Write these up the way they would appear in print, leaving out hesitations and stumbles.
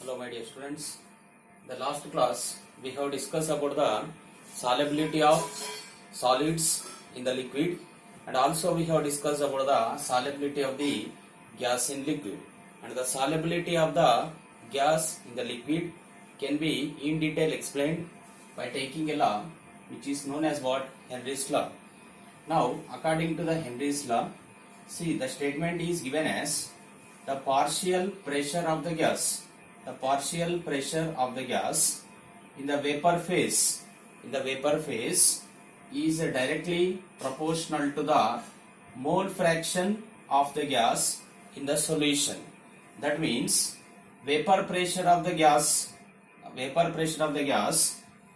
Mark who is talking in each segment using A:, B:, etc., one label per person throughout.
A: Hello my dear students. The last class we have discussed about the solubility of solids in the liquid, and also we have discussed about the solubility of the gas in liquid, and the solubility of the gas in the liquid can be in detail explained by taking a law which is known as what? Henry's law. Now according to the Henry's law, see the statement is given as the partial pressure of the gas in the vapor phase is directly proportional to the mole fraction of the gas in the solution. That means vapor pressure of the gas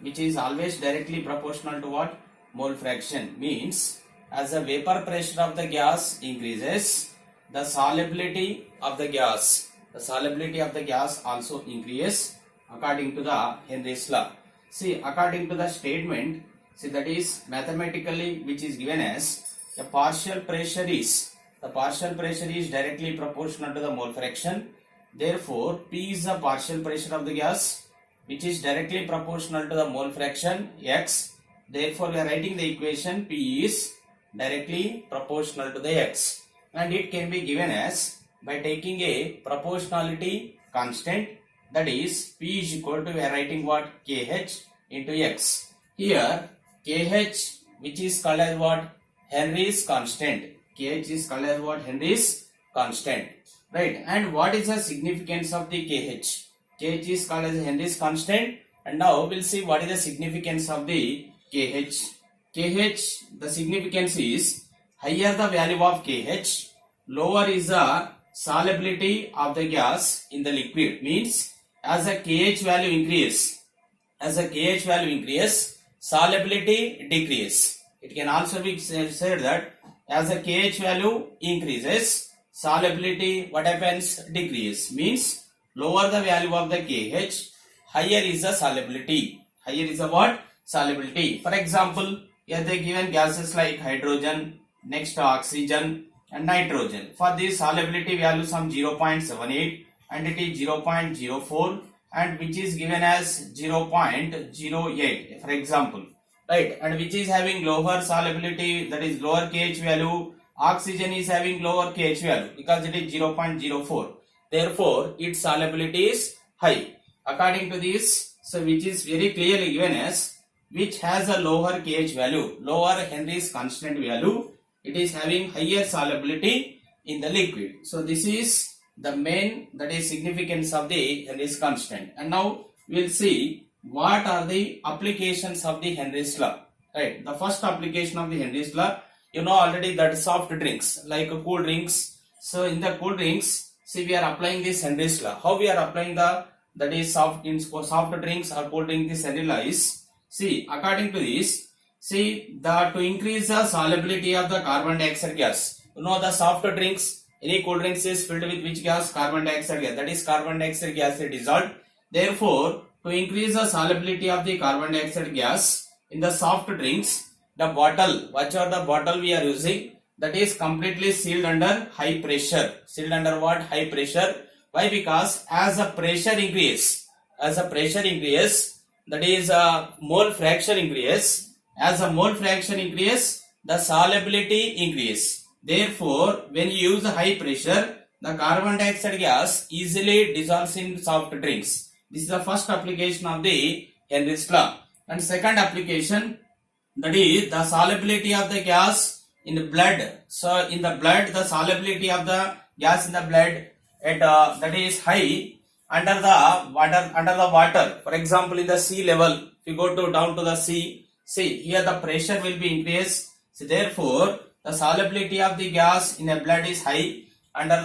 A: which is always directly proportional to what? Mole fraction. Means as the vapor pressure of the gas increases, the solubility of the gas also increases according to the Henry's law. See, according to the statement, that is mathematically which is given as the partial pressure is directly proportional to the mole fraction. Therefore, P is the partial pressure of the gas which is directly proportional to the mole fraction X. Therefore, we are writing the equation P is directly proportional to the X, and it can be given as by taking a proportionality constant, that is P is equal to, we are writing what? KH into X. Here KH which is called as what? Henry's constant. KH is called as what? Henry's constant. Right. And what is the significance of the KH? KH is called as Henry's constant, and now we'll see what is the significance of the KH. KH, the significance is higher the value of KH, lower is the solubility of the gas in the liquid. Means as the KH value increases, solubility decreases. It can also be said that as the KH value increases, solubility what happens? Decreases. Means lower the value of the KH, higher is the solubility. Higher is the what? Solubility. For example, here they given gases like hydrogen, next oxygen and nitrogen. For this solubility value some 0.78 and it is 0.04 and which is given as 0.08 for example, right? And which is having lower solubility, that is lower KH value. Oxygen is having lower KH value because it is 0.04. Therefore, its solubility is high. According to this, so which is very clearly given as which has a lower KH value, lower Henry's constant value, it is having higher solubility in the liquid. So this is the main, that is significance of the Henry's constant. And now we will see what are the applications of the Henry's law. Right. The first application of the Henry's law, you know already, that soft drinks like cool drinks. So in the cool drinks, see we are applying this Henry's law. How we are applying the, that is soft drinks or cool drink, this Henry's law is, see according to this, see to increase the solubility of the carbon dioxide gas. You know the soft drinks, any cool drinks is filled with which gas? Carbon dioxide gas. That is carbon dioxide gas is dissolved. Therefore, to increase the solubility of the carbon dioxide gas in the soft drinks, the bottle, whatever the bottle we are using, that is completely sealed under high pressure. Sealed under what? High pressure. Why? Because as the pressure increases, that is mole fraction increases. As the mole fraction increases, the solubility increases. Therefore, when you use high pressure, the carbon dioxide gas easily dissolves in soft drinks. This is the first application of the Henry's law. And second application, that is the solubility of the gas in the blood. So in the blood, the solubility of the gas in the blood that is high under the water. For example, in the sea level, if you go down to the sea, see here the pressure will be increased. So therefore, the solubility of the gas in the blood is high under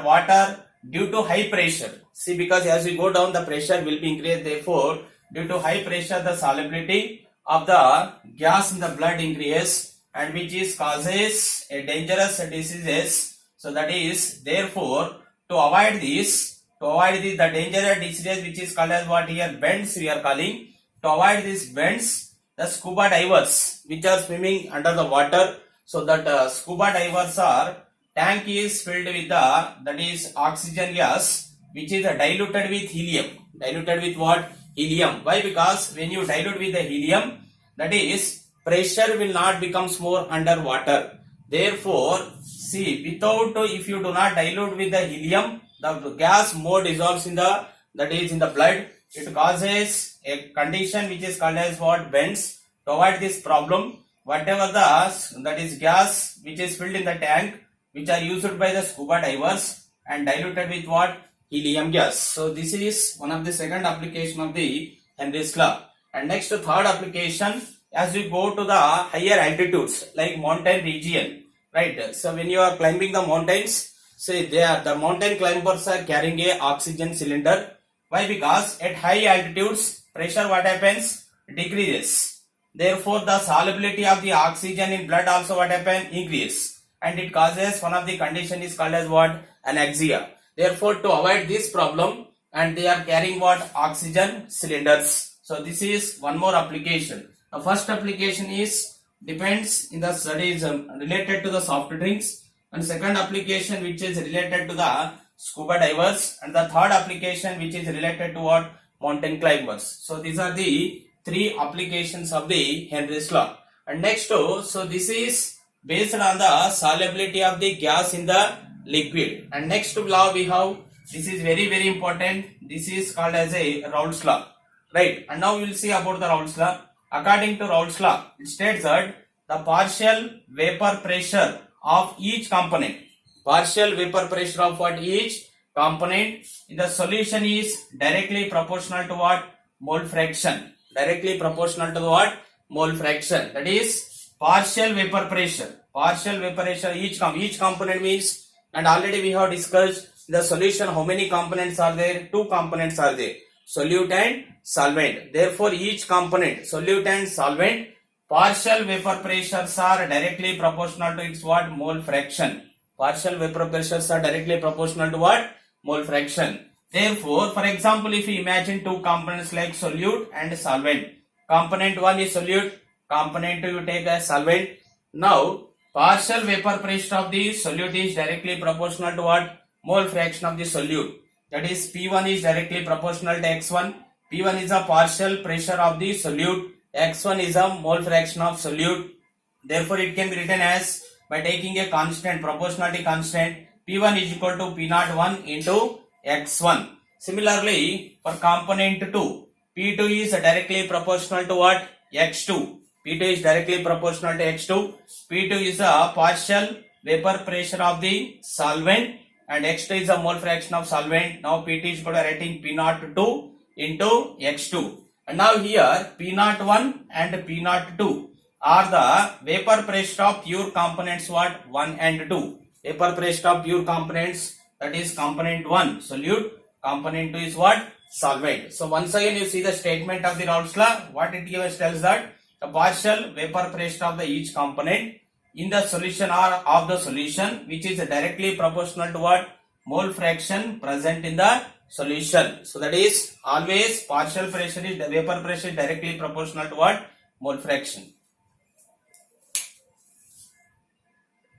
A: water due to high pressure. See, because as we go down, the pressure will be increased. Therefore, due to high pressure, the solubility of the gas in the blood increases, and which is causes a dangerous diseases. So that is, therefore, to avoid this, the dangerous diseases which is called as what here? Bends we are calling. To avoid these bends, the scuba divers which are swimming under the water, so that scuba divers are tank is filled with the, that is oxygen gas, which is diluted with helium. Diluted with what? Helium. Why? Because when you dilute with the helium, that is, pressure will not becomes more underwater. Therefore, see, without, if you do not dilute with the helium, the gas more dissolves in the, that is in the blood. It causes a condition which is called as what? Bends. To avoid this problem, whatever the, that is gas which is filled in the tank, which are used by the scuba divers and diluted with what? Helium gas. So this is one of the second application of the Henry's law. And next, third application, as we go to the higher altitudes like mountain region, right? So when you are climbing the mountains, say there the mountain climbers are carrying a oxygen cylinder. Why? Because at high altitudes, pressure what happens? Decreases. Therefore, the solubility of the oxygen in blood also what happen? Increase. And it causes, one of the condition is called as what? Anaxia. Therefore, to avoid this problem, and they are carrying what? Oxygen cylinders. So this is one more application. The first application is depends in the studies related to the soft drinks, and second application which is related to the scuba divers, and the third application which is related to what? Mountain climbers. So these are the three applications of the Henry's law. And next, so this is based on the solubility of the gas in the liquid. And next law we have, this is very very important, this is called as a Raoult's law, right? And now we will see about the Raoult's law. According to Raoult's law, it states that the partial vapor pressure of each component, partial vapor pressure of what? Each component in the solution is directly proportional to what? Mole fraction. Directly proportional to what? Mole fraction. That is partial vapor pressure. Partial vapor pressure each component means, and already we have discussed the solution, how many components are there? Two components are there, solute and solvent. Therefore, each component, solute and solvent, partial vapor pressures are directly proportional to its what? Mole fraction. Partial vapor pressures are directly proportional to what? Mole fraction. Therefore, for example, if you imagine two components like solute and solvent, component 1 is solute, component 2 you take as solvent. Now, partial vapor pressure of the solute is directly proportional to what? Mole fraction of the solute. That is, P1 is directly proportional to X1. P1 is a partial pressure of the solute. X1 is a mole fraction of solute. Therefore, it can be written as, by taking a constant, proportionality constant, P1 is equal to P01 into X1. Similarly, for component 2, P2 is directly proportional to what? X2. P2 is directly proportional to X2. P2 is a partial vapor pressure of the solvent and X2 is a mole fraction of solvent. Now P2 is equal to writing P02 into X2. And now here P01 and P02 are the vapor pressure of pure components what? 1 and 2. Vapor pressure of pure components, that is component 1 solute, component 2 is what? Solvent. So once again you see the statement of the Raoult's law. What it gives tells that the partial vapor pressure of the each component in the solution or of the solution which is directly proportional to what? Mole fraction present in the solution. So that is always partial pressure is the vapor pressure is directly proportional to what? Mole fraction.